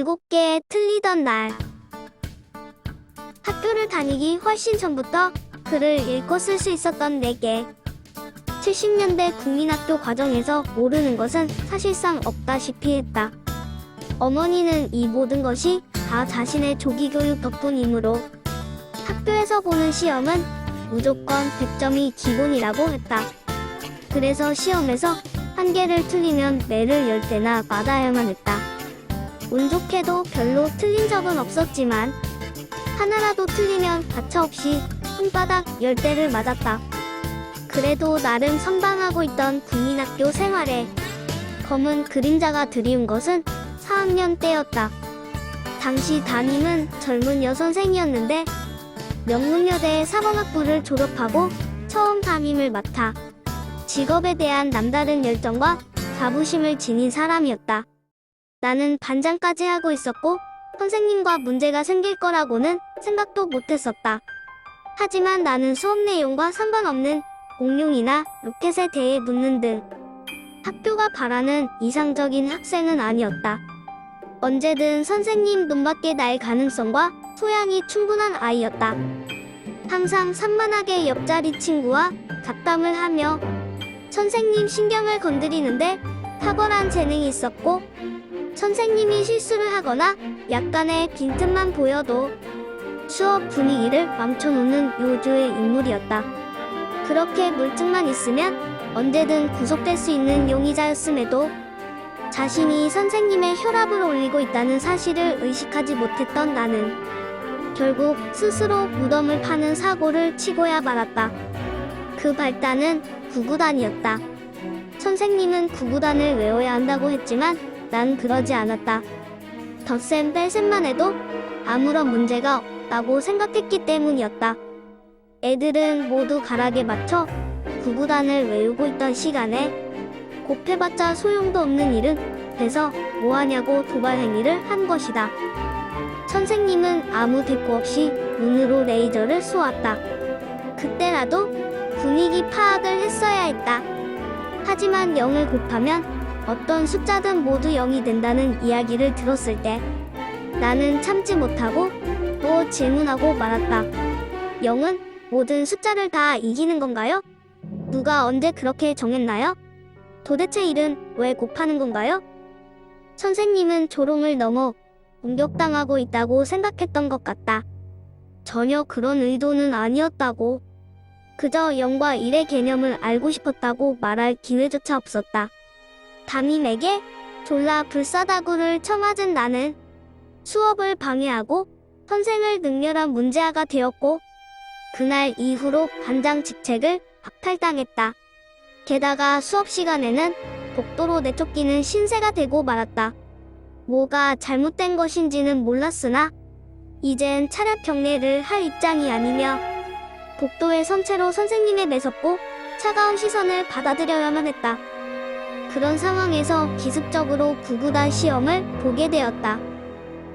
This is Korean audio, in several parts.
7개의 틀리던 날. 학교를 다니기 훨씬 전부터 글을 읽고 쓸 수 있었던 내게 70년대 국민학교 과정에서 모르는 것은 사실상 없다시피 했다. 어머니는 이 모든 것이 다 자신의 조기교육 덕분이므로 학교에서 보는 시험은 무조건 100점이 기본이라고 했다. 그래서 시험에서 한 개를 틀리면 매를 10대나 맞아야만 했다. 운 좋게도 별로 틀린 적은 없었지만 하나라도 틀리면 가차없이 손바닥 10대를 맞았다. 그래도 나름 선방하고 있던 국민학교 생활에 검은 그림자가 드리운 것은 4학년 때였다. 당시 담임은 젊은 여선생이었는데 명문여대 사범학부를 졸업하고 처음 담임을 맡아 직업에 대한 남다른 열정과 자부심을 지닌 사람이었다. 나는 반장까지 하고 있었고 선생님과 문제가 생길 거라고는 생각도 못했었다. 하지만 나는 수업 내용과 상관없는 공룡이나 로켓에 대해 묻는 등 학교가 바라는 이상적인 학생은 아니었다. 언제든 선생님 눈밖에 날 가능성과 소양이 충분한 아이였다. 항상 산만하게 옆자리 친구와 잡담을 하며 선생님 신경을 건드리는데 탁월한 재능이 있었고 선생님이 실수를 하거나 약간의 빈틈만 보여도 수업 분위기를 망쳐놓는 요주의 인물이었다. 그렇게 물증만 있으면 언제든 구속될 수 있는 용의자였음에도 자신이 선생님의 혈압을 올리고 있다는 사실을 의식하지 못했던 나는 결국 스스로 무덤을 파는 사고를 치고야 말았다. 그 발단은 구구단이었다. 선생님은 구구단을 외워야 한다고 했지만 난 그러지 않았다. 덧셈 뺄셈만 해도 아무런 문제가 없다고 생각했기 때문이었다. 애들은 모두 가락에 맞춰 구구단을 외우고 있던 시간에 곱해봤자 소용도 없는 일은 돼서 뭐하냐고 도발행위를 한 것이다. 선생님은 아무 대꾸 없이 눈으로 레이저를 쏘았다. 그때라도 분위기 파악을 했어야 했다. 하지만 0을 곱하면 어떤 숫자든 모두 0이 된다는 이야기를 들었을 때 나는 참지 못하고 또 질문하고 말았다. 0은 모든 숫자를 다 이기는 건가요? 누가 언제 그렇게 정했나요? 도대체 1은 왜 곱하는 건가요? 선생님은 조롱을 넘어 공격당하고 있다고 생각했던 것 같다. 전혀 그런 의도는 아니었다고. 그저 0과 1의 개념을 알고 싶었다고 말할 기회조차 없었다. 담임에게 졸라 불싸다구를 쳐맞은 나는 수업을 방해하고 선생을 능멸한 문제아가 되었고 그날 이후로 반장 직책을 박탈당했다. 게다가 수업 시간에는 복도로 내쫓기는 신세가 되고 말았다. 뭐가 잘못된 것인지는 몰랐으나 이젠 차렷 경례를 할 입장이 아니며 복도에 선 채로 선생님에 매섭고 차가운 시선을 받아들여야만 했다. 그런 상황에서 기습적으로 구구단 시험을 보게 되었다.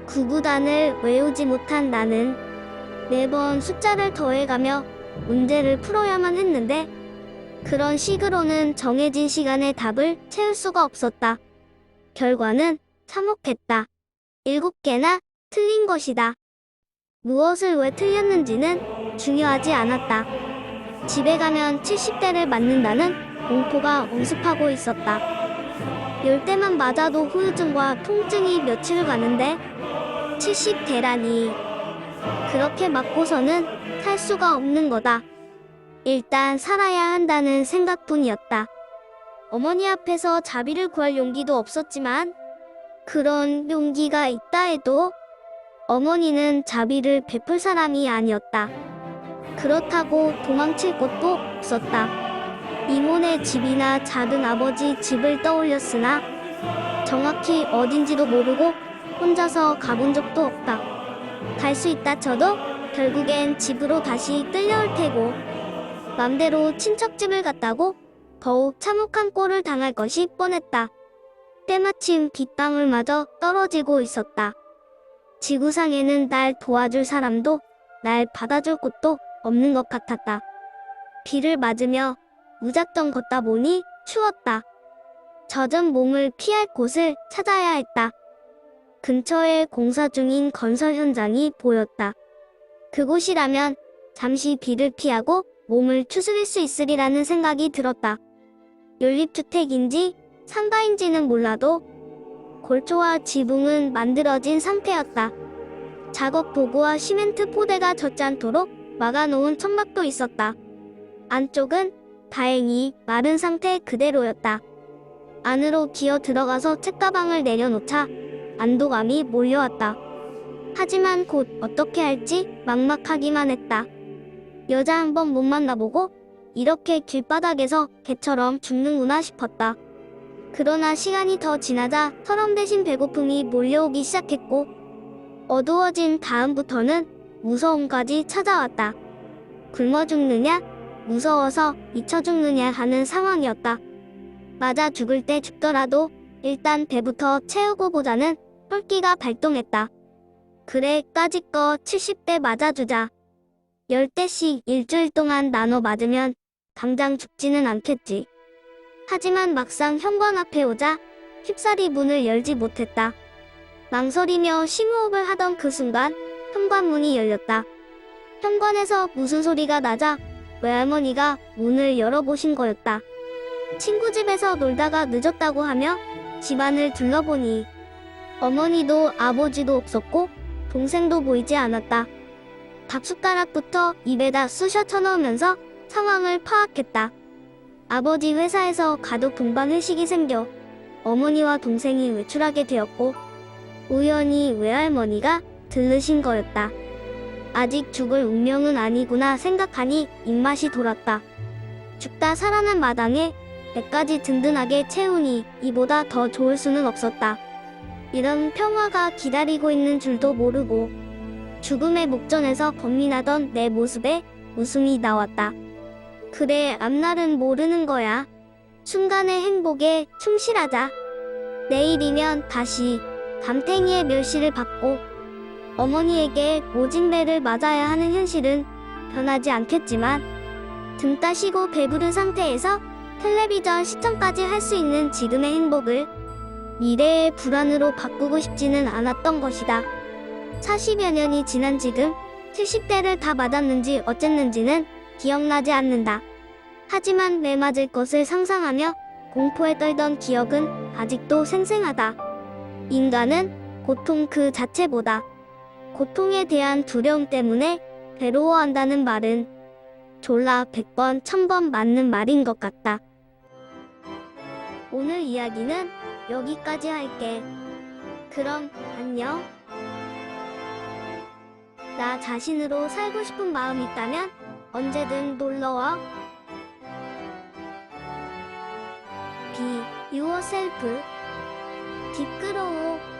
구구단을 외우지 못한 나는 매번 숫자를 더해가며 문제를 풀어야만 했는데 그런 식으로는 정해진 시간에 답을 채울 수가 없었다. 결과는 참혹했다. 7개나 틀린 것이다. 무엇을 왜 틀렸는지는 중요하지 않았다. 집에 가면 70대를 맞는다는 공포가 엄습하고 있었다. 10대만 맞아도 후유증과 통증이 며칠 가는데 70대라니. 그렇게 맞고서는 살 수가 없는 거다. 일단 살아야 한다는 생각뿐이었다. 어머니 앞에서 자비를 구할 용기도 없었지만 그런 용기가 있다 해도 어머니는 자비를 베풀 사람이 아니었다. 그렇다고 도망칠 곳도 없었다. 이모네 집이나 작은 아버지 집을 떠올렸으나 정확히 어딘지도 모르고 혼자서 가본 적도 없다. 갈 수 있다 쳐도 결국엔 집으로 다시 끌려올 테고 맘대로 친척집을 갔다고 더욱 참혹한 꼴을 당할 것이 뻔했다. 때마침 빗방울마저 떨어지고 있었다. 지구상에는 날 도와줄 사람도 날 받아줄 곳도 없는 것 같았다. 비를 맞으며 무작정 걷다 보니 추웠다. 젖은 몸을 피할 곳을 찾아야 했다. 근처에 공사 중인 건설 현장이 보였다. 그곳이라면 잠시 비를 피하고 몸을 추스릴 수 있으리라는 생각이 들었다. 연립주택인지 상가인지는 몰라도 골조와 지붕은 만들어진 상태였다. 작업 도구와 시멘트 포대가 젖지 않도록 막아놓은 천막도 있었다. 안쪽은 다행히 마른 상태 그대로였다. 안으로 기어 들어가서 책가방을 내려놓자 안도감이 몰려왔다. 하지만 곧 어떻게 할지 막막하기만 했다. 여자 한 번 못 만나보고 이렇게 길바닥에서 개처럼 죽는구나 싶었다. 그러나 시간이 더 지나자 서름대신 배고픔이 몰려오기 시작했고 어두워진 다음부터는 무서움까지 찾아왔다. 굶어 죽느냐, 무서워서 미쳐 죽느냐 하는 상황이었다. 맞아 죽을 때 죽더라도 일단 배부터 채우고 보자는 혈기가 발동했다. 그래, 까짓거 70대 맞아주자. 10대씩 일주일 동안 나눠 맞으면 당장 죽지는 않겠지. 하지만 막상 현관 앞에 오자 쉽사리 문을 열지 못했다. 망설이며 심호흡을 하던 그 순간 현관문이 열렸다. 현관에서 무슨 소리가 나자 외할머니가 문을 열어보신 거였다. 친구 집에서 놀다가 늦었다고 하며 집안을 둘러보니 어머니도 아버지도 없었고 동생도 보이지 않았다. 밥숟가락부터 입에다 쑤셔 쳐넣으면서 상황을 파악했다. 아버지 회사에서 가족 동반 회식이 생겨 어머니와 동생이 외출하게 되었고 우연히 외할머니가 들르신 거였다. 아직 죽을 운명은 아니구나 생각하니 입맛이 돌았다. 죽다 살아난 마당에 배까지 든든하게 채우니 이보다 더 좋을 수는 없었다. 이런 평화가 기다리고 있는 줄도 모르고 죽음의 목전에서 고민하던 내 모습에 웃음이 나왔다. 그래, 앞날은 모르는 거야. 순간의 행복에 충실하자. 내일이면 다시 담탱이의 멸시를 받고 어머니에게 모진 배를 맞아야 하는 현실은 변하지 않겠지만 등 따시고 배부른 상태에서 텔레비전 시청까지 할 수 있는 지금의 행복을 미래의 불안으로 바꾸고 싶지는 않았던 것이다. 40여 년이 지난 지금 70대를 다 맞았는지 어쨌는지는 기억나지 않는다. 하지만 매 맞을 것을 상상하며 공포에 떨던 기억은 아직도 생생하다. 인간은 고통 그 자체보다 고통에 대한 두려움 때문에 괴로워한다는 말은 졸라 100번, 1000번 맞는 말인 것 같다. 오늘 이야기는 여기까지 할게. 그럼 안녕. 나 자신으로 살고 싶은 마음이 있다면 언제든 놀러와. Be yourself. 딥그로우.